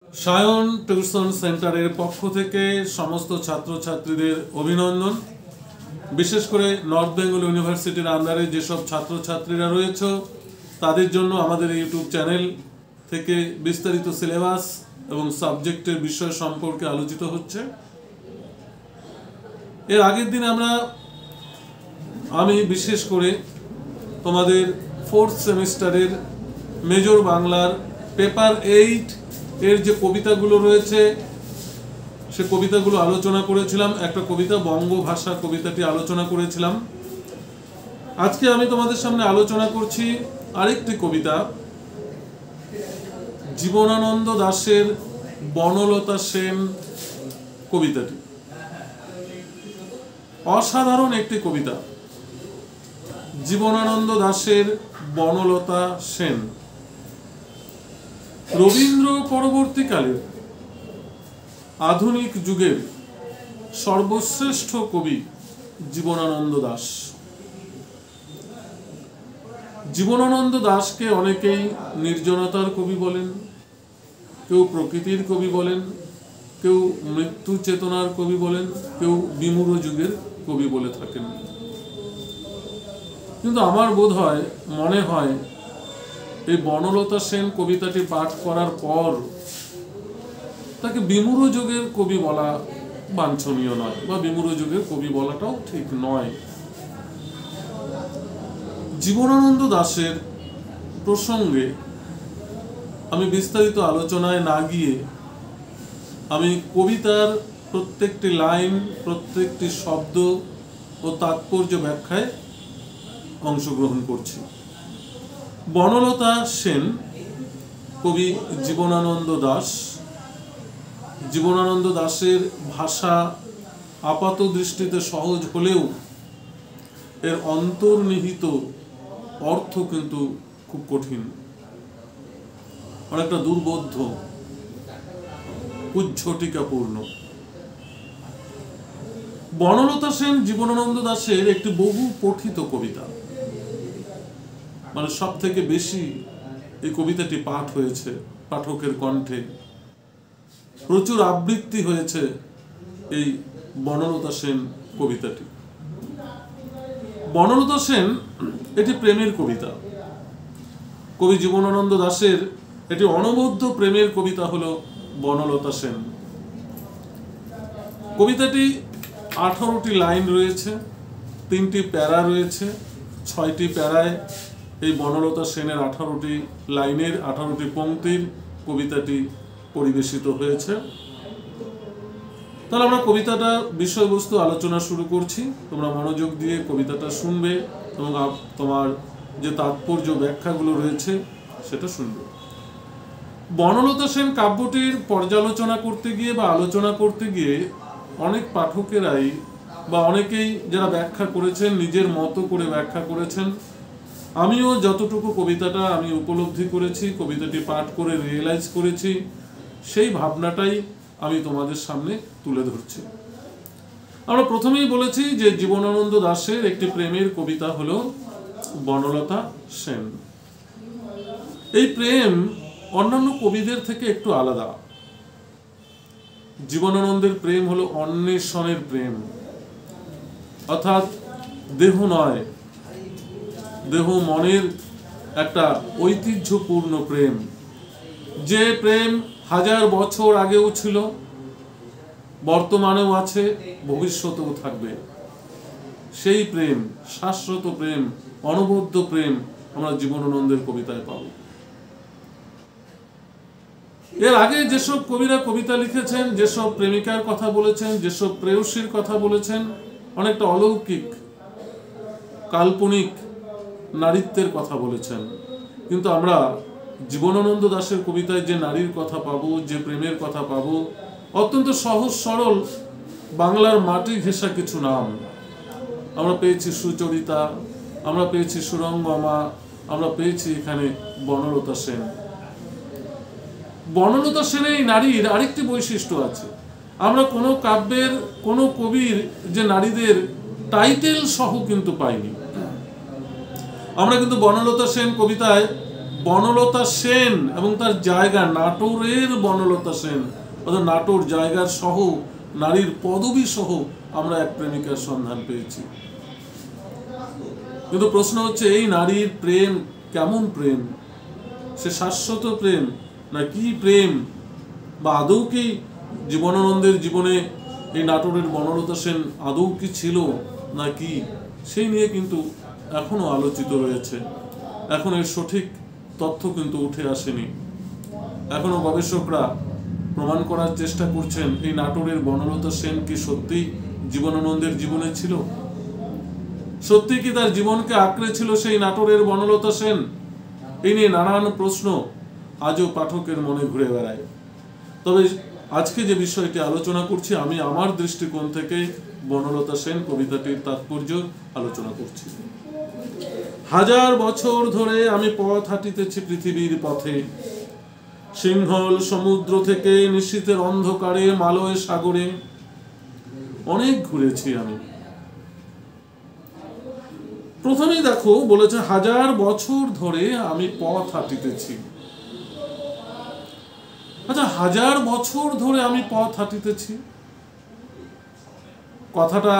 Sayan tuition সেন্টারের পক্ষ থেকে সমস্ত ছাত্রছাত্রীদের অভিনন্দন। বিশেষ করে নর্থ বেঙ্গল ইউনিভার্সিটির আন্ডারে যেসব ছাত্রছাত্রীরা রয়েছে তাদের জন্য আমাদের ইউটিউব চ্যানেল থেকে বিস্তারিত সিলেবাস এবং সাবজেক্টের বিষয় সম্পর্কে আলোচিত হচ্ছে। এর আগের দিন আমি বিশেষ করে তোমাদের 4th সেমিস্টারের মেজর বাংলার পেপার 8 এর যে কবিতাগুলো রয়েছে সে কবিতাগুলো আলোচনা করেছিলাম। একটা কবিতা বঙ্গভাষা কবিতাটি আলোচনা করেছিলাম। আজকে আমি তোমাদের সামনে আলোচনা করছি আরেকটি কবিতা, জীবনানন্দ দাশের বনলতা সেন কবিতাটি। অসাধারণ একটি কবিতা, জীবনানন্দ দাশের বনলতা সেন। রবীন্দ্র পরবর্তীকালে আধুনিক যুগের সর্বশ্রেষ্ঠ কবি জীবনানন্দ দাশ। জীবনানন্দ দাশকে অনেকেই নির্জনতার কবি বলেন, কেউ প্রকৃতির কবি বলেন, কেউ মৃত্যু চেতনার কবি বলেন, কেউ বিমূঢ় যুগের কবি বলে থাকেন। কিন্তু আমার মনে হয় এই বনলতা সেন কবিতাটি পাঠ করার পর তাকে বিমূঢ় যুগের কবি বলা বাঞ্ছনীয় নয়, বা বিমূঢ় যুগের কবি বলাটাও ঠিক নয়। জীবনানন্দ দাশের প্রসঙ্গে আমি বিস্তারিত আলোচনায় না গিয়ে আমি কবিতার প্রত্যেকটি লাইন, প্রত্যেকটি শব্দ ও তাৎপর্য ব্যাখ্যায় অংশগ্রহণ করছি। বনলতা সেন কবি জীবনানন্দ দাশ। জীবনানন্দ দাশের ভাষা আপাত দৃষ্টিতে সহজ হলেও এর অন্তর্নিহিত অর্থ কিন্তু খুব কঠিন, অনেকটা দুর্বোধ্য, উজ্ঝটিকাপূর্ণ। বনলতা সেন জীবনানন্দ দাশের একটি বহু পঠিত কবিতা, মানে সব থেকে বেশি এই কবিতাটি পাঠ হয়েছে পাঠকের কণ্ঠে, প্রচুর আবৃত্তি হয়েছে এই বনলতা সেন কবিতাটি। বনলতা সেন এটি প্রেমের কবিতা। কবি জীবনানন্দ দাশের এটি অনবদ্য প্রেমের কবিতা হলো বনলতা সেন। কবিতাটি 18টি লাইন রয়েছে, 3টি প্যারা রয়েছে। 6টি প্যারায় এই বনলতা সেনের 18টি লাইনের 18টি পংক্তির কবিতাটি পরিবেশিত হয়েছে। তাহলে আমরা কবিতাটা বিষয়বস্তু আলোচনা শুরু করছি। তোমরা মনোযোগ দিয়ে কবিতাটা শুনবে এবং তোমার যে তাৎপর্য ব্যাখ্যাগুলো রয়েছে সেটা শুনবে। বনলতা সেন কাব্যটির পর্যালোচনা করতে গিয়ে বা আলোচনা করতে গিয়ে অনেক পাঠকেরাই বা অনেকেই যারা ব্যাখ্যা করেছেন নিজের মতো করে ব্যাখ্যা করেছেন। আমিও যতটুকু কবিতাটা আমি উপলব্ধি করেছি, কবিতাটি পাঠ করে রিয়েলাইজ করেছি, সেই ভাবনাটাই আমি তোমাদের সামনে তুলে ধরছি। আমরা প্রথমেই বলেছি যে জীবনানন্দ দাশের একটি প্রেমের কবিতা হলো বনলতা সেন। এই প্রেম অন্যান্য কবিদের থেকে একটু আলাদা। জীবনানন্দের প্রেম হলো অন্বেষণের প্রেম, অর্থাৎ দেহ নয়, দেহ মনের একটা ঐতিহ্যপূর্ণ প্রেম। যে প্রেম 1000 বছর আগেও ছিল, বর্তমানেও আছে, ভবিষ্যতেও থাকবে। সেই প্রেম, শাশ্বত প্রেম, অনবদ্য প্রেম আমরা জীবনানন্দের কবিতায় পাব। এর আগে যেসব কবিরা কবিতা লিখেছেন, যেসব প্রেমিকার কথা বলেছেন, যেসব প্রেয়সীর কথা বলেছেন, অনেকটা অলৌকিক কাল্পনিক নারীত্বের কথা বলেছেন। কিন্তু আমরা জীবনানন্দ দাশের কবিতায় যে নারীর কথা পাবো, যে প্রেমের কথা পাবো, অত্যন্ত সহজ সরল বাংলার মাটি ঘেঁষা কিছু নাম। আমরা পেয়েছি সুচরিতা, আমরা পেয়েছি সুরঙ্গমা, আমরা পেয়েছি এখানে বনলতা সেন। বনলতা সেনের এই নারীর আরেকটি বৈশিষ্ট্য আছে। আমরা কোনো কাব্যের কোনো কবির যে নারীদের টাইটেল সহ কিন্তু পাইনি। আমরা কিন্তু বনলতা সেন কবিতায় বনলতা সেন এবং তার জায়গা নাটোরের বনলতা সেন, অর্থাৎ নাটোর জায়গার সহ নারীর পদবী সহ আমরা এক প্রেমিকার সন্ধান পেয়েছি। কিন্তু প্রশ্ন হচ্ছে, এই নারীর প্রেম কেমন প্রেম? সে শাশ্বত প্রেম না কি প্রেম? বা আদৌ কি জীবনানন্দের জীবনে এই নাটোরের বনলতা সেন আদৌ কি ছিল না কি, সেই নিয়ে কিন্তু এখনো আলোচিত রয়েছে। এখন এর সঠিক তথ্য কিন্তু উঠে আসেনি। এখনো গবেষকরা প্রমাণ করার চেষ্টা করছেন এই নাটোরের বনলতা সেন কি সত্যি জীবনানন্দের জীবনে ছিল, সত্যি কি তার জীবনকে আঁকড়ে ছিল সেই নাটোরের বনলতা সেন? এই নিয়ে নানান প্রশ্ন আজও পাঠকের মনে ঘুরে বেড়ায়। তবে আজকে যে বিষয়টি আলোচনা করছি, আমি আমার দৃষ্টিকোণ থেকে বনলতা সেন কবিতাটির তাৎপর্য আলোচনা করছি। হাজার বছর ধরে আমি পথ হাঁটিতেছি পৃথিবীর পথে, সিংহল সমুদ্র থেকে নিশীথের অন্ধকারে মালয় সাগরে। অনেক ঘুরেছি আমি। প্রথমেই দেখো বলেছে, হাজার বছর ধরে আমি পথ হাঁটিতেছি। আচ্ছা, হাজার বছর ধরে আমি পথ হাঁটিতেছি, কথাটা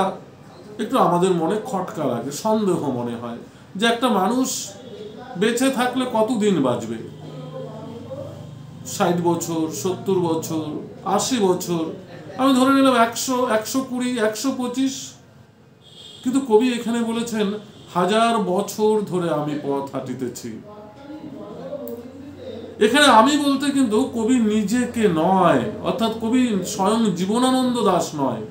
একটু আমাদের মনে খটকা লাগে, সন্দেহ মনে হয় যে একটা মানুষ বেঁচে থাকলে কতদিন বাঁচবে? 60 বছর, 70 বছর, 80 বছর, আমি ধরে নিলাম 100, 120, 125। কিন্তু কবি এখানে বলেছেন হাজার বছর ধরে আমি পথ হাঁটিতেছি। এখানে আমি বলতে কিন্তু কবি নিজেকে নয়, অর্থাৎ কবি স্বয়ং জীবনানন্দ দাশ নয়,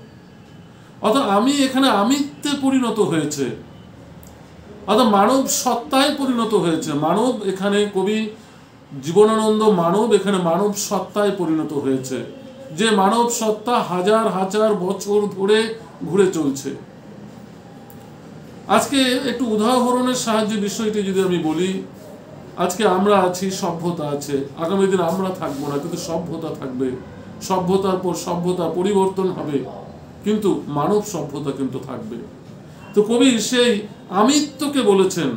অর্থাৎ আমি এখানে আমিত্বে পরিণত হয়েছে, অর্থাৎ মানব সত্তায় পরিণত হয়েছে। মানব এখানে কবি জীবনানন্দ মানব এখানে মানব সত্তায় পরিণত হয়েছে, যে মানব সত্তা হাজার হাজার বছর ধরে ঘুরে চলছে। আজকে একটু উদাহরণের সাহায্যে বিষয়টি যদি আমি বলি, আজকে আমরা আছি, সভ্যতা আছে, আগামী দিন আমরা থাকবো না, কিন্তু সভ্যতা থাকবে, সভ্যতার পর সভ্যতা পরিবর্তন হবে, কিন্তু মানব সভ্যতা কিন্তু থাকবে। তো কবি সেই আমিত্বকে বলেছেন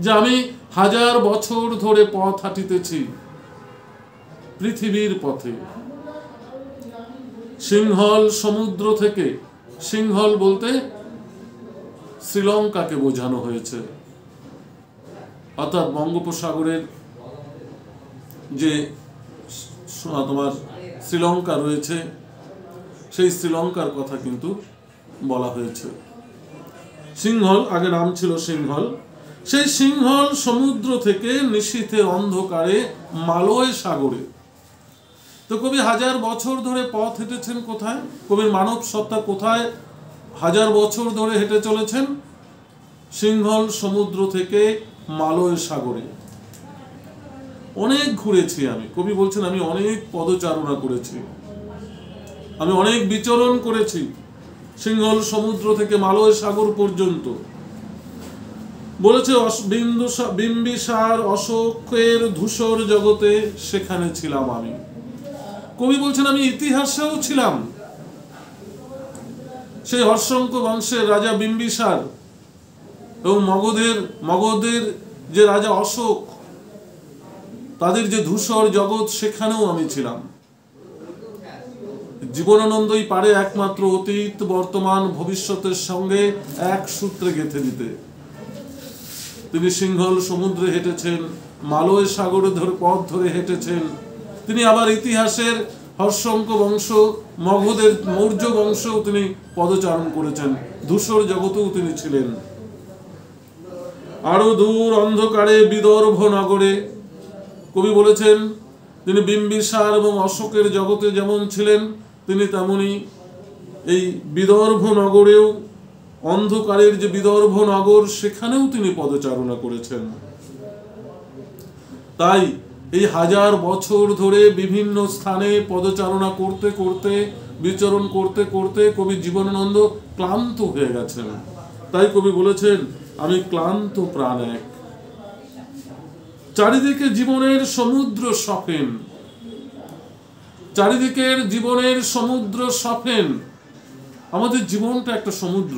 যে আমি হাজার বছর ধরে পথ হাঁটিতেছি পৃথিবীর পথে, সিংহল সমুদ্র থেকে। সিংহল বলতে শ্রীলঙ্কাকে বোঝানো হয়েছে, অর্থাৎ বঙ্গোপসাগরের যে তোমার শ্রীলঙ্কা রয়েছে, সেই শ্রীলঙ্কার কথা কিন্তু বলা হয়েছে। সিংহল আগে নাম ছিল সিংহল, সেই সিংহল সমুদ্র থেকে নিশীথের অন্ধকারে মালয় সাগরে। তো কবি হাজার বছর ধরে পথ হেঁটেছেন কোথায়? কবির মানব সত্তা কোথায় হাজার বছর ধরে হেঁটে চলেছেন? সিংহল সমুদ্র থেকে মালয় সাগরে। অনেক ঘুরেছি আমি, কবি বলছেন আমি অনেক পদচারণা করেছি, আমি অনেক বিচরণ করেছি সিংহল সমুদ্র থেকে মালয় সাগর পর্যন্ত। বলেছে বিম্বিসার অশোকের ধূসর জগতে সেখানে ছিলাম আমি। কবি বলছেন আমি ইতিহাসেও ছিলাম। সেই হর্ষঙ্ক বংশের রাজা বিম্বিসার এবং মগধের যে রাজা অশোক, তাদের যে ধূসর জগৎ, সেখানেও আমি ছিলাম। জীবনানন্দই পারে একমাত্র অতীত বর্তমান ভবিষ্যতের সঙ্গে এক সূত্রে গেঁথে দিতে। তিনি সিংহল সমুদ্রে হেঁটেছেন, মালয় সাগরে পথ ধরে হেঁটেছেন। তিনি আবার ইতিহাসের হর্ষঙ্ক বংশ, মগধের মৌর্য বংশেও তিনি পদচারণ করেছেন, ধূসর জগতেও তিনি ছিলেন। আরো দূর অন্ধকারে বিদর্ভ নগরে, কবি বলেছেন তিনি বিম্বিসার এবং অশোকের জগতে যেমন ছিলেন, তিনি তেমনি এই বিদর্ভ নগরেও, অন্ধকারের যে বিদর্ভ নগর, সেখানেও তিনি পদচারণা করেছেন। তাই এই হাজার বছর ধরে বিভিন্ন স্থানে পদচারণা করতে করতে, বিচরণ করতে করতে কবি জীবনানন্দ ক্লান্ত হয়ে গেছেন। তাই কবি বলেছেন আমি ক্লান্ত প্রাণ এক। চারিদিকে জীবনের সমুদ্র সফেন, চারিদিকের জীবনের সমুদ্র সফেন। আমাদের জীবনটা একটা সমুদ্র।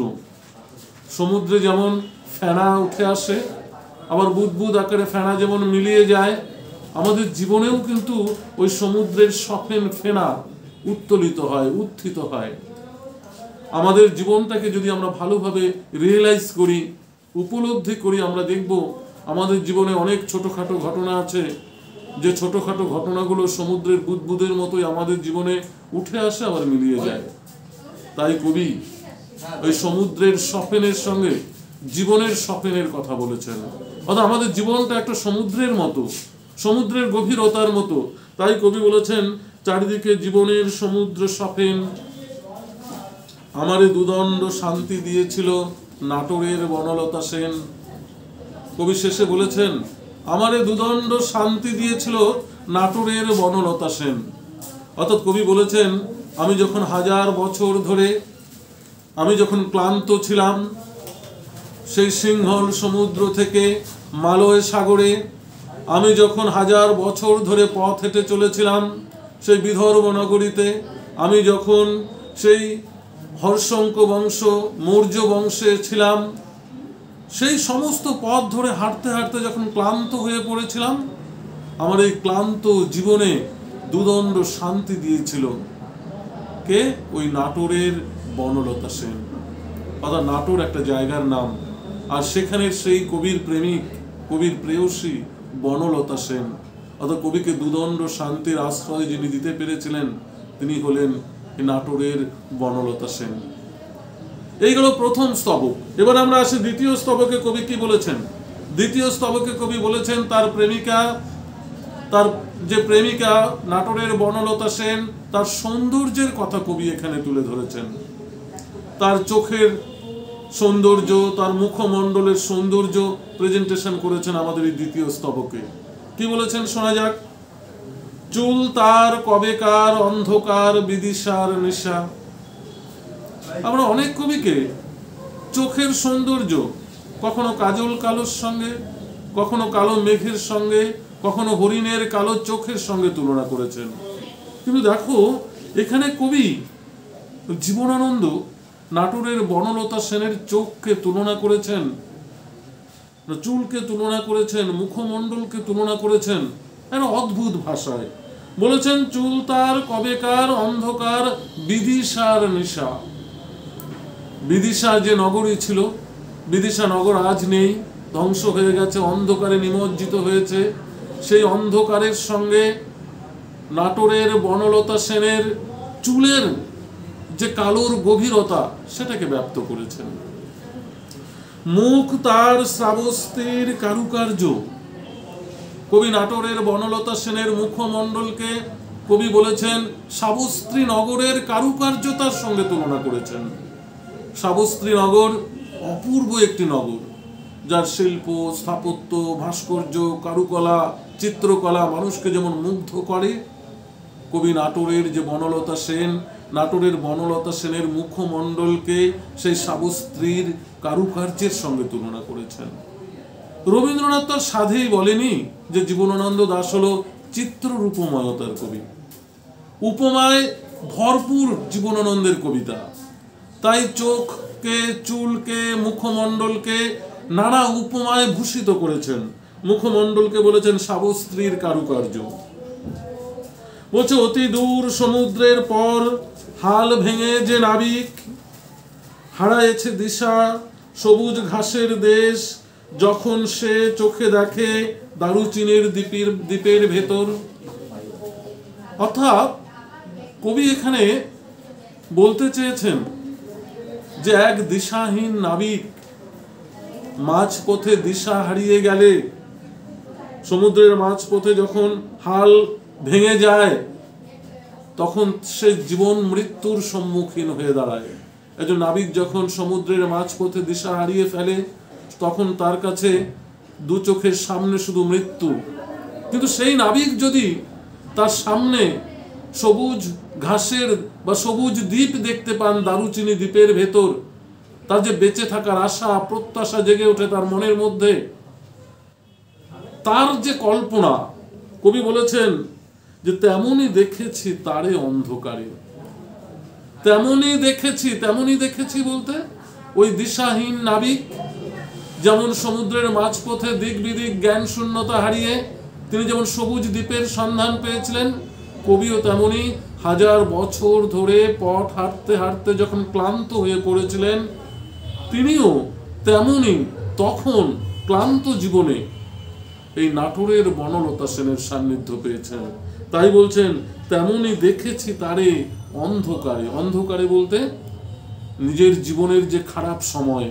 সমুদ্রে যেমন ফেনা উঠে আসে, আবার বুদবুদ আকারে ফেনা যেমন মিলিয়ে যায়, আমাদের জীবনেও কিন্তু ওই সমুদ্রের সফেন ফেনা উত্তোলিত হয়, উত্থিত হয়। আমাদের জীবনটাকে যদি আমরা ভালোভাবে রিয়েলাইজ করি, উপলব্ধি করি, আমরা দেখব আমাদের জীবনে অনেক ছোটখাটো ঘটনা আছে, যে ছোটখাটো ঘটনাগুলো সমুদ্রের বুদবুদের মতোই আমাদের জীবনে উঠে আসে, আবার মিলিয়ে যায়। তাই কবি ওই সমুদ্রের সফেনের সঙ্গে জীবনের সফেনের কথা বলেছেন। অর্থাৎ আমাদের জীবনটা একটা সমুদ্রের মতো, সমুদ্রের গভীরতার মতো। তাই কবি বলেছেন, চারিদিকে জীবনের সমুদ্র সফেন, আমারে দুদণ্ড শান্তি দিয়েছিল নাটোরের বনলতা সেন। কবি শেষে বলেছেন, আমারে দুদণ্ড শান্তি দিয়েছিল নাটোরের বনলতা সেন। অর্থাৎ কবি বলেছেন, আমি যখন 1000 বছর ধরে, আমি যখন ক্লান্ত ছিলাম সেই সিংহল সমুদ্র থেকে মালয় সাগরে, আমি যখন 1000 বছর ধরে পথ হেঁটে চলেছিলাম সেই বিদর্ভ নগরীতে, আমি যখন সেই হর্ষঙ্ক বংশ মৌর্য বংশে ছিলাম, সেই সমস্ত পথ ধরে হাঁটতে হাঁটতে যখন ক্লান্ত হয়ে পড়েছিলাম, আমার এই ক্লান্ত জীবনে দুদণ্ড শান্তি দিয়েছিল কে? ওই নাটোরের বনলতা সেন। অর্থাৎ নাটোর একটা জায়গার নাম, আর সেখানে সেই কবির প্রেমিক, কবির প্রেয়সী বনলতা সেন। অর্থাৎ কবিকে দুদণ্ড শান্তির আশ্রয় যিনি দিতে পেরেছিলেন, তিনি হলেন নাটোরের বনলতা সেন। এইগুলো প্রথম স্তবক। এবার আমরা আসি দ্বিতীয় স্তবকে। কবি কি বলেছেন? দ্বিতীয় স্তবকে কবি বলেছেন তার প্রেমিকা, তার যে প্রেমিকা নাটোরের বনলতা সেন, তার সৌন্দর্যের কথা কবি এখানে তুলে ধরেছেন। তার চোখের সৌন্দর্য, তার মুখমণ্ডলের সৌন্দর্য প্রেজেন্টেশন করেছেন আমাদের এই দ্বিতীয় স্তবকে। কি বলেছেন শোনা যাক। চুল তার কবেকার অন্ধকার বিদিশার নেশা। আমরা অনেক কবিকে চোখের সৌন্দর্য কখনো কাজল কালোর সঙ্গে, কখনো কালো মেঘের সঙ্গে, কখনো হরিণের কালো চোখের সঙ্গে তুলনা করেছেন। কিন্তু দেখো এখানে কবি জীবনানন্দ নাটোরের বনলতা সেনের চোখকে তুলনা করেছেন, চুলকে তুলনা করেছেন, মুখমণ্ডলকে তুলনা করেছেন একটা অদ্ভুত ভাষায়। বলেছেন, চুল তার কবেকার অন্ধকার বিদিশার নেশা। বিদিশা যে নগরী ছিল, বিদিশা নগর আজ নেই, ধ্বংস হয়ে গেছে, অন্ধকারে নিমজ্জিত হয়েছে। সেই অন্ধকারের সঙ্গে নাটোরের বনলতা সেনের চুলের যে কালোর গভীরতা, সেটাকে ব্যক্ত করেছেন। মুখ তার শ্রাবস্তির কারুকার্য। কবি নাটোরের বনলতা সেনের মুখমণ্ডলকে কবি বলেছেন সাবস্ত্রী নগরের কারুকার্যতার সঙ্গে তুলনা করেছেন। সাবস্ত্রী নগর অপূর্ব একটি নগর, যার শিল্প, স্থাপত্য, ভাস্কর্য, কারুকলা, চিত্রকলা মানুষকে যেমন মুগ্ধ করে, কবি নাটোরের যে বনলতা সেন, নাটোরের বনলতা সেনের মুখমণ্ডলকে সেই সাবস্ত্রীর কারুকার্যের সঙ্গে তুলনা করেছেন। রবীন্দ্রনাথ তার সাধেই বলেনি যে জীবনানন্দ দাশ হলো চিত্ররূপময়তার কবি। উপমায় ভরপুর জীবনানন্দের কবিতা। তাই চোখকে, চুলকে, মুখমণ্ডলকে নানা উপমায় ভূষিত করেছেন। মুখমণ্ডলকে বলেছেন সাবস্ত্রীর কারুকার্য। বলছে, অতি দূর সমুদ্রের পর হাল ভেঙে যে নাবিক হারায়েছে দিশা, সবুজ ঘাসের দেশ যখন সে চোখে দেখে দারুচিনির দ্বীপের ভেতর। অর্থাৎ কবি এখানে বলতে চেয়েছেন যে এক দিশাহীন নাবিক মাঝপথে দিশা হারিয়ে গেলে, সমুদ্রের মাঝপথে যখন হাল ভেঙে যায়, তখন সে জীবন মৃত্যুর সম্মুখীন হয়ে দাঁড়ায়। একজন নাবিক যখন সমুদ্রের মাঝপথে দিশা হারিয়ে ফেলে, তখন তার কাছে দু চোখের সামনে শুধু মৃত্যু। কিন্তু সেই নাবিক যদি তার সামনে সবুজ ঘাসের বা সবুজ দ্বীপ দেখতে পান, দারুচিনি দ্বীপের ভেতর, তার যে বেঁচে থাকার আশা, প্রত্যাশা জেগে ওঠে তার মনের মধ্যে। তার যে কল্পনা, কবি বলেছেন যে তেমনই দেখেছি তারে অন্ধকারে। তেমনই দেখেছি বলতে ওই দিশাহীন নাবিক যেমন সমুদ্রের মাঝপথে দিক বিদিক জ্ঞান শূন্যতা হারিয়ে তিনি যেমন সবুজ দ্বীপের সন্ধান পেয়েছিলেন, কবিও তেমনি হাজার বছর ধরে পথ হাঁটতে হাঁটতে যখন ক্লান্ত হয়ে পড়েছিলেন, তিনিও তেমনি তখন ক্লান্ত জীবনে এই নাটোরের বনলতা সেনের সান্নিধ্য পেয়েছেন। তাই বলছেন তেমনি দেখেছি তারে অন্ধকারে। অন্ধকারে বলতে নিজের জীবনের যে খারাপ সময়,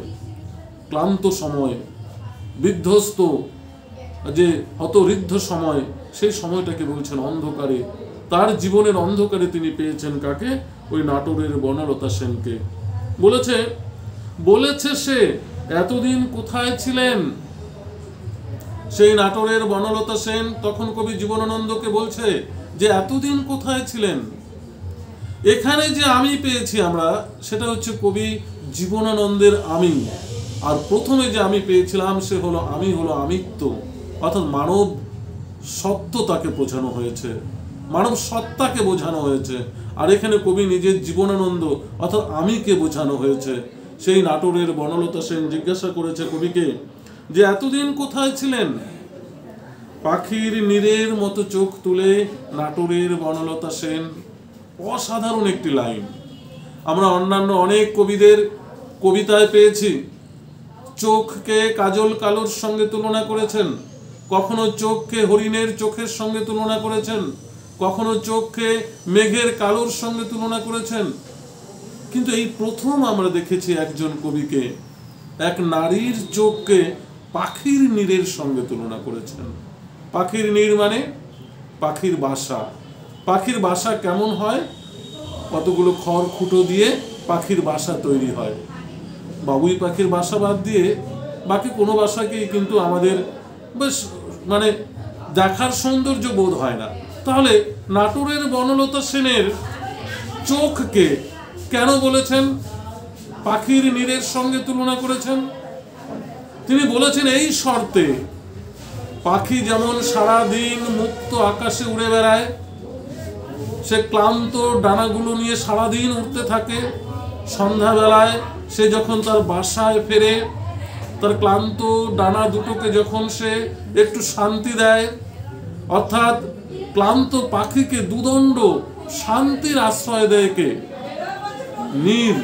ক্লান্ত সময়, বিধ্বস্ত যে হতঋদ্ধ সময়, সেই সময়টাকে বলছেন অন্ধকারে। তার জীবনের অন্ধকারে তিনি পেয়েছেন কাকে? ওই নাটোরের বনলতা সেনকে। বলেছে সে এতদিন কোথায় ছিলেন? সেই নাটোরের বনলতা সেন তখন কবি জীবনানন্দকে বলছে যে এতদিন কোথায় ছিলেন। এখানে যে আমি পেয়েছি আমরা, সেটা হচ্ছে কবি জীবনানন্দের আমি। আর প্রথমে যে আমি পেয়েছিলাম সে হলো আমি, হলো আমিত্ব, অর্থাৎ মানব সত্যতাকে বোঝানো হয়েছে, মানব সত্তাকে বোঝানো হয়েছে। আর এখানে কবি নিজের জীবনানন্দ অর্থাৎ আমিকে বোঝানো হয়েছে। সেই নাটোরের বনলতা সেন জিজ্ঞাসা করেছে কবিকে যে এতদিন কোথায় ছিলেন? পাখির নীরের মতো চোখ তুলে নাটোরের বনলতা সেন। অসাধারণ একটি লাইন। আমরা অন্যান্য অনেক কবিদের কবিতায় পেয়েছি চোখকে কাজল কালোর সঙ্গে তুলনা করেছেন, কখনো চোখকে হরিণের চোখের সঙ্গে তুলনা করেছেন, কখনো চোখকে মেঘের কালোর সঙ্গে তুলনা করেছেন। কিন্তু এই প্রথম আমরা দেখেছি একজন কবিকে এক নারীর চোখকে পাখির নীড়ের সঙ্গে তুলনা করেছেন। পাখির নীড় মানে পাখির বাসা। পাখির বাসা কেমন হয়? কতগুলো খড় খুঁটো দিয়ে পাখির বাসা তৈরি হয়। বাবুই পাখির বাসা বাদ দিয়ে বাকি কোনো বাসাকেই কিন্তু আমাদের বেশ মানে দেখার সৌন্দর্য বোধ হয় না। তাহলে নাটোরের বনলতা সেনের চোখকে কেন বলেছেন পাখির নীড়ের সঙ্গে তুলনা করেছেন? তিনি বলেছেন এই শর্তে, পাখি যেমন সারাদিন মুক্ত আকাশে উড়ে বেড়ায়, সে ক্লান্ত ডানাগুলো নিয়ে সারাদিন উড়তে থাকে, সন্ধ্যাবেলায় সে যখন তার বাসায় ফেরে, তার ক্লান্ত ডানা দুটোকে যখন সে একটু শান্তি দেয়, অর্থাৎ ক্লান্ত পাখিকে দুদণ্ড শান্তির আশ্রয় দেয় কে? নীড়,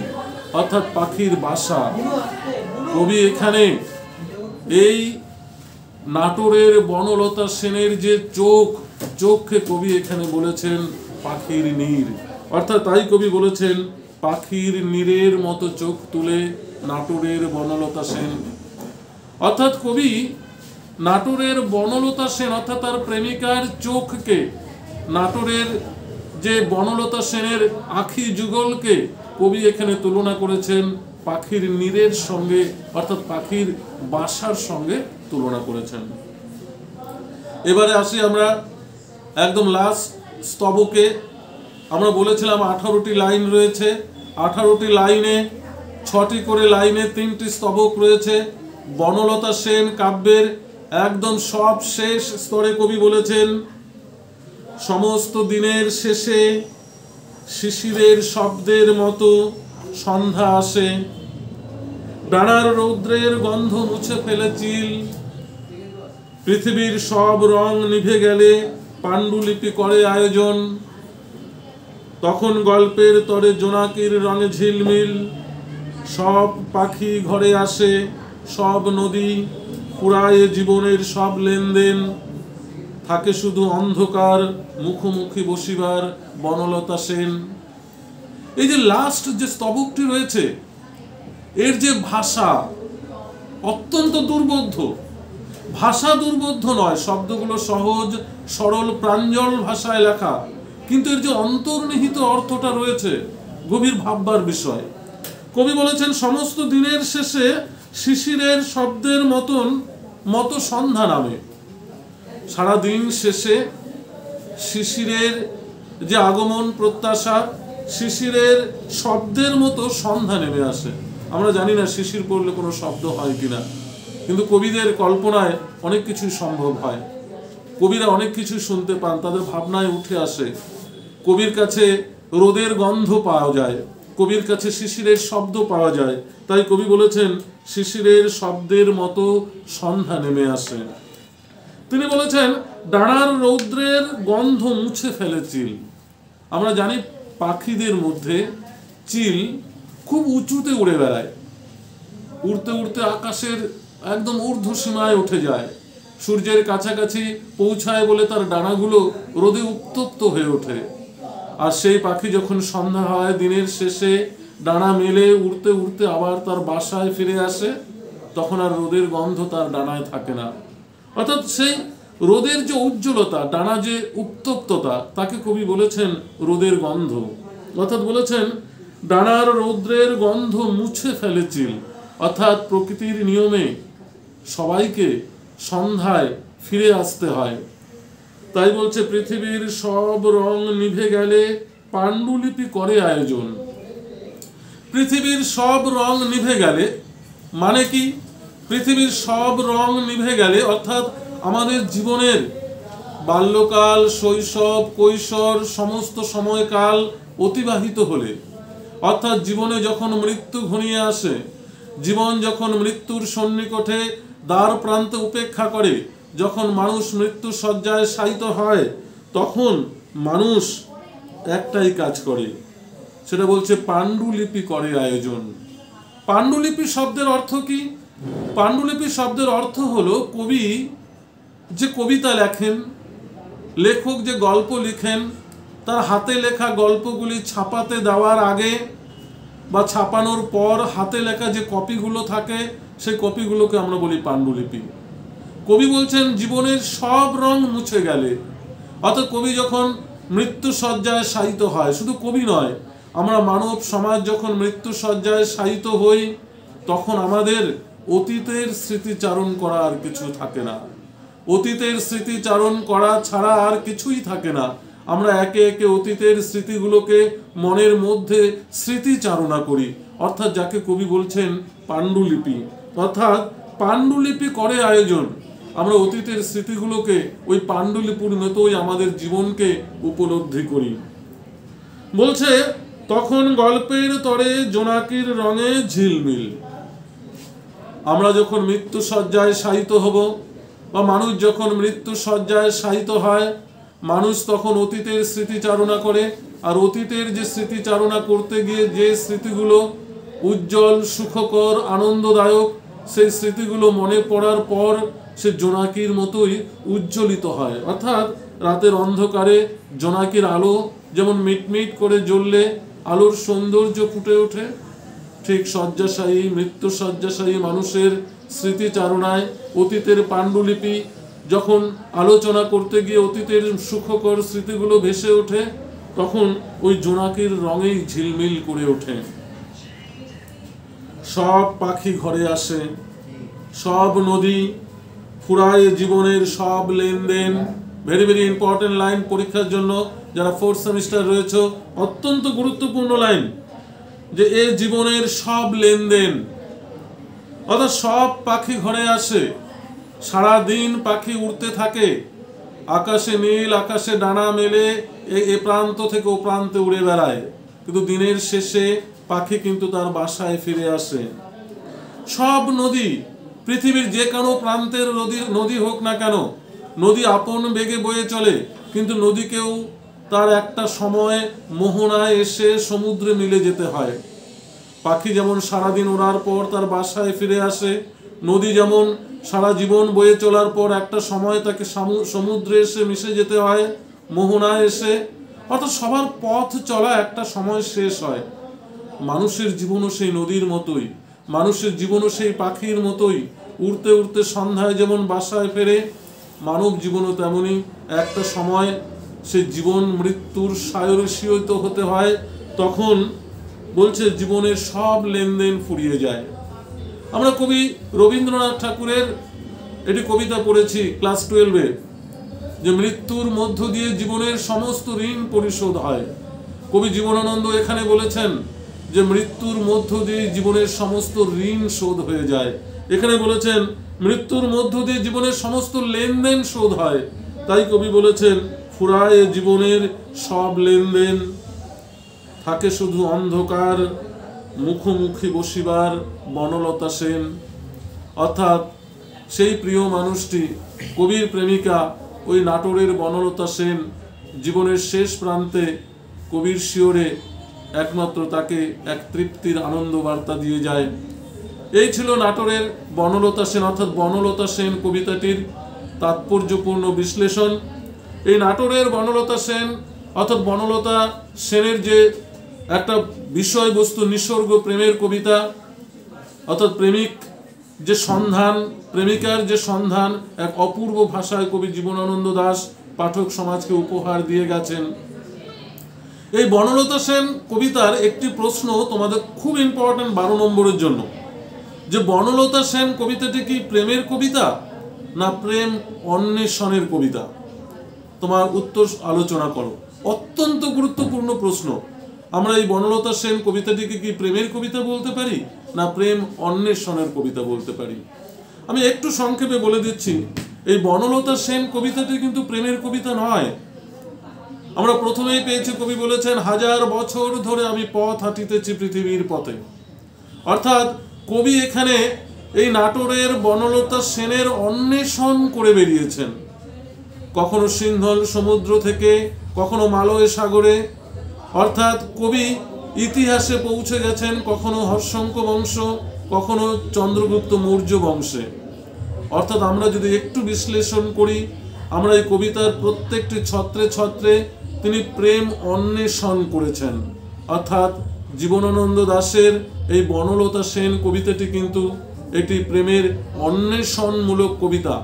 অর্থাৎ পাখির বাসা। কবি এখানে এই নাটোরের বনলতা সেনের যে চোখকে কবি এখানে বলেছেন পাখির নীড়। অর্থাৎ তাই কবি বলেছেন পাখির নীড়ের মতো চোখ তুলে নাটোরের বনলতা সেন। অর্থাৎ কবি নাটোরের বনলতা সেন অর্থাৎ তার প্রেমিকার চোখকে, নাটোরের যে বনলতা সেনের আখি যুগলকে কবি এখানে তুলনা করেছেন পাখির নীড়ের সঙ্গে, অর্থাৎ পাখির বাসার সঙ্গে তুলনা করেছেন। এবারে আসি আমরা একদম লাস্ট স্তবকে। আমরা বলেছিলাম 18টি লাইন রয়েছে, 18টি লাইনে 6টি করে লাইনে 3টি স্তবক রয়েছে। বনলতা সেন কাব্যের একদম সব শেষ স্তরে কবি বলেছেন সমস্ত দিনের শেষে শিশিরের শব্দের মতো সন্ধ্যা আসে, ডানার রৌদ্রের গন্ধ মুছে ফেলে চিল, পৃথিবীর সব রং নিভে গেলে পাণ্ডুলিপি করে আয়োজন, তখন গল্পের তরে জোনাকির রঙে ঝিলমিল, সব পাখি ঘরে আসে, সব নদী পুরায় জীবনের সব লেনদেন, থাকে শুধু অন্ধকার মুখোমুখি বসিবার বনলতা সেন। এই যে লাস্ট যে স্তবকটি রয়েছে, এর যে ভাষা অত্যন্ত দুর্বোধ্য। ভাষা দুর্বোধ্য নয়, শব্দগুলো সহজ সরল প্রাঞ্জল ভাষায় লেখা, কিন্তু এর যে অন্তর্নিহিত অর্থটা রয়েছে গভীর ভাববার বিষয়। কবি বলেছেন সমস্ত দিনের শেষে শিশিরের শব্দের মতো সন্ধ্যা নামে। সারাদিন শেষে শিশিরের যে আগমন প্রত্যাশা, শিশিরের শব্দের মতো সন্ধ্যা নেমে আসে। আমরা জানি না শিশির পড়লে কোনো শব্দ হয় কিনা, কিন্তু কবিদের কল্পনায় অনেক কিছুই সম্ভব হয়। কবিরা অনেক কিছু শুনতে পান, তাদের ভাবনায় উঠে আসে। কবির কাছে রোদের গন্ধ পাওয়া যায়, কবির কাছে শিশিরের শব্দ পাওয়া যায়, তাই কবি বলেছেন শিশিরের শব্দের মতো সন্ধ্যা নেমে আসে। তিনি বলেছেন ডানার রৌদ্রের গন্ধ মুছে ফেলে চিল। আমরা জানি পাখিদের মধ্যে চিল খুব উঁচুতে উড়ে বেড়ায়, উড়তে উড়তে আকাশের একদম ঊর্ধ্ব সীমায় উঠে যায়, সূর্যের কাছাকাছি পৌঁছায় বলে তার ডানাগুলো রোদে উত্তপ্ত হয়ে ওঠে। আর সেই পাখি যখন সন্ধ্যা হয়, দিনের শেষে ডানা মেলে উড়তে উড়তে আবার তার বাসায় ফিরে আসে, তখন আর রোদের গন্ধ তার ডানায় থাকে না। অর্থাৎ সেই রোদের যে উজ্জ্বলতা, ডানা যে উত্তপ্ততা, তাকে কবি বলেছেন রোদের গন্ধ। অর্থাৎ বলেছেন ডানার রৌদ্রের গন্ধ মুছে ফেলে চিল। অর্থাৎ প্রকৃতির নিয়মে সবাইকে সন্ধ্যায় ফিরে আসতে হয়। তাই বলছে পৃথিবীর সব রং নিভে গেলে পাণ্ডুলিপি করে আয়োজন। পৃথিবীর সব রং নিভে গেলে মানে কি? পৃথিবীর সব রং নিভে গেলে অর্থাৎ আমাদের জীবনের বাল্যকাল, শৈশব, কৈশোর সমস্ত সময়কাল অতিবাহিত হলে, অর্থাৎ জীবনে যখন মৃত্যু ঘনিয়ে আসে, জীবন যখন মৃত্যুর সন্নিকটে দ্বার প্রান্তে উপেক্ষা করে, যখন মানুষ মৃত্যু শয্যায় শায়িত হয়, তখন মানুষ একটাই কাজ করে, সেটা বলছে পাণ্ডুলিপি করে আয়োজন। পাণ্ডুলিপি শব্দের অর্থ কি? পাণ্ডুলিপি শব্দের অর্থ হলো কবি যে কবিতা লেখেন, লেখক যে গল্প লিখেন, তার হাতে লেখা গল্পগুলি ছাপাতে দেওয়ার আগে বা ছাপানোর পর হাতে লেখা যে কপিগুলো থাকে, সেই কপিগুলোকে আমরা বলি পাণ্ডুলিপি। কবি বলছেন জীবনের সব রং মুছে গেলে, অর্থাৎ কবি যখন মৃত্যু শয্যায় শায়িত হয়, শুধু কবি নয়, আমরা মানব সমাজ যখন মৃত্যু শয্যায় শায়িত হই, তখন আমাদের অতীতের স্মৃতিচারণ করা আর কিছু থাকে না। অতীতের স্মৃতিচারণ করা ছাড়া আর কিছুই থাকে না। আমরা একে একে অতীতের স্মৃতিগুলোকে মনের মধ্যে স্মৃতিচারণা করি, অর্থাৎ যাকে কবি বলছেন পাণ্ডুলিপি। অর্থাৎ পাণ্ডুলিপি করে আয়োজন। আমরা অতীতের স্মৃতিগুলোকে ওই পাণ্ডুলিপির মতোই আমাদের জীবনকে উপলব্ধি করি। বলছে তখন গল্পের তরে জোনাকির রঙে ঝিলমিল। আমরা যখন মৃত্যু শয্যায় শায়িত হব, বা মানুষ যখন মৃত্যু শয্যায় শায়িত হয়, মানুষ তখন অতীতের স্মৃতিচারণা করে। আর অতীতের যে স্মৃতিচারণা করতে গিয়ে যে স্মৃতিগুলো উজ্জ্বল, সুখকর, আনন্দদায়ক, সেই স্মৃতিগুলো মনে পড়ার পর সে জোনাকির মতোই উজ্জ্বলিত হয়। অর্থাৎ রাতের অন্ধকারে জোনাকির আলো যেমন মিটমিট করে জ্বললে আলোর সৌন্দর্য ফুটে ওঠে, ঠিক শয্যাশায়ী, মৃত্যু শয্যাশায়ী মানুষের স্মৃতিচারণায় অতীতের পাণ্ডুলিপি যখন আলোচনা করতে গিয়ে অতীতের সুখকর স্মৃতিগুলো ভেসে ওঠে, তখন ওই জোনাকির রঙেই ঝিলমিল করে ওঠে। সব পাখি ঘরে আসে, সব নদী ফুরায় জীবনের সব লেনদেন। ভেরি ভেরি ইম্পর্টেন্ট লাইন পরীক্ষার জন্য যারা 4th সেমিস্টার রয়েছে, অত্যন্ত গুরুত্বপূর্ণ লাইন, যে এ জীবনের সব লেনদেন। অর্থাৎ সব পাখি ঘরে আসে, সারাদিন পাখি উড়তে থাকে, আকাশে নীল, আকাশে ডানা মেলে এ প্রান্ত থেকে ও প্রান্তে উড়ে বেড়ায়, কিন্তু দিনের শেষে পাখি কিন্তু তার বাসায় ফিরে আসে। সব নদী, পৃথিবীর যে কোনো প্রান্তের নদী হোক না কেন, নদী আপন বেগে বয়ে চলে, কিন্তু নদীকেও তার একটা সময় মোহনায় এসে সমুদ্রে মিলে যেতে হয়। পাখি যেমন সারাদিন ওড়ার পর তার বাসায় ফিরে আসে, নদী যেমন সারা জীবন বয়ে চলার পর একটা সময় তাকে সমুদ্রে এসে মিশে যেতে হয়, মোহনায় এসে। অর্থাৎ সবার পথ চলা একটা সময় শেষ হয়। মানুষের জীবনও সেই নদীর মতোই, মানুষের জীবনও সেই পাখির মতোই, উড়তে উড়তে সন্ধ্যায় যেমন বাসায় ফেরে, মানব জীবনও তেমনই একটা সময় সে জীবন মৃত্যুর সায়রসীয়িত হতে হয়। তখন বলছে জীবনের সব লেনদেন ফুরিয়ে যায়। আমরা কবি রবীন্দ্রনাথ ঠাকুরের এটি কবিতা পড়েছি ক্লাস 12-এ, যে মৃত্যুর মধ্য দিয়ে জীবনের সমস্ত ঋণ পরিশোধ হয়। কবি জীবনানন্দ এখানে বলেছেন যে মৃত্যুর মধ্য দিয়ে জীবনের সমস্ত ঋণ শোধ হয়ে যায়। এখানে বলেছেন মৃত্যুর মধ্য দিয়ে জীবনের সমস্ত লেনদেন শোধ হয়। তাই কবি বলেছেন ফুরায় জীবনের সব লেনদেন, থাকে শুধু অন্ধকার, মুখোমুখি বসিবার বনলতা সেন। অর্থাৎ সেই প্রিয় মানুষটি, কবির প্রেমিকা ওই নাটোরের বনলতা সেন, জীবনের শেষ প্রান্তে কবির শিয়রে একমাত্র তাকে এক তৃপ্তির আনন্দ বার্তা দিয়ে যায়। এই ছিল নাটোরের বনলতা সেন অর্থাৎ বনলতা সেন কবিতাটির তাৎপর্যপূর্ণ বিশ্লেষণ। এই নাটোরের বনলতা সেন অর্থাৎ বনলতা সেনের যে একটা বিষয়বস্তু, নিসর্গ প্রেমের কবিতা, অর্থাৎ প্রেমিক যে সন্ধান, প্রেমিকার যে সন্ধান, এক অপূর্ব ভাষায় কবি জীবনানন্দ দাশ পাঠক সমাজকে উপহার দিয়ে গেছেন। এই বনলতা সেন কবিতার একটি প্রশ্ন তোমাদের খুব ইম্পর্টেন্ট 12 নম্বরের জন্য, যে বনলতা সেন কবিতাটি কি প্রেমের কবিতা না প্রেম অন্বেষণের কবিতা? তোমার উত্তর আলোচনা করো। অত্যন্ত গুরুত্বপূর্ণ প্রশ্ন। আমরা এই বনলতা সেন কবিতাটিকে কি প্রেমের কবিতা বলতে পারি না প্রেম অন্বেষণের কবিতা বলতে পারি? আমি একটু সংক্ষেপে বলে দিচ্ছি, এই বনলতা সেন কবিতাটি কিন্তু প্রেমের কবিতা নয়। আমরা প্রথমেই পেয়েছি, কবি বলেছেন, 1000 বছর ধরে আমি পথ হাঁটিতেছি পৃথিবীর পথে। অর্থাৎ কবি এখানে এই নাটোরের বনলতা সেনের অন্বেষণ করে বেরিয়েছেন, কখনো সিন্ধল সমুদ্র থেকে, কখনো মালয় সাগরে। অর্থাৎ কবি ইতিহাসে পৌঁছে গেছেন, কখনো হর্ষঙ্ক বংশ, কখনো চন্দ্রগুপ্ত মৌর্য বংশে। অর্থাৎ আমরা যদি একটু বিশ্লেষণ করি, আমরা এই কবিতার প্রত্যেকটি ছত্রে ছত্রে তিনি প্রেম অন্বেষণ করেছেন। অর্থাৎ জীবনানন্দ দাশের এই বনলতা সেন কবিতাটি কিন্তু একটি প্রেমের অন্বেষণমূলক কবিতা।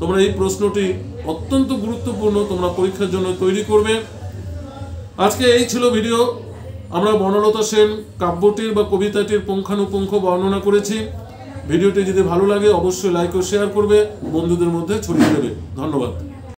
তোমরা এই প্রশ্নটি অত্যন্ত গুরুত্বপূর্ণ, তোমরা পরীক্ষার জন্য তৈরি করবে। আজকে এই ছিল ভিডিও। আমরা বনলতা সেন কাব্যটির বা কবিতাটির পুঙ্খানুপুঙ্খ বর্ণনা করেছি। ভিডিওটি যদি ভালো লাগে অবশ্যই লাইক ও শেয়ার করবে, বন্ধুদের মধ্যে ছড়িয়ে দেবে। ধন্যবাদ।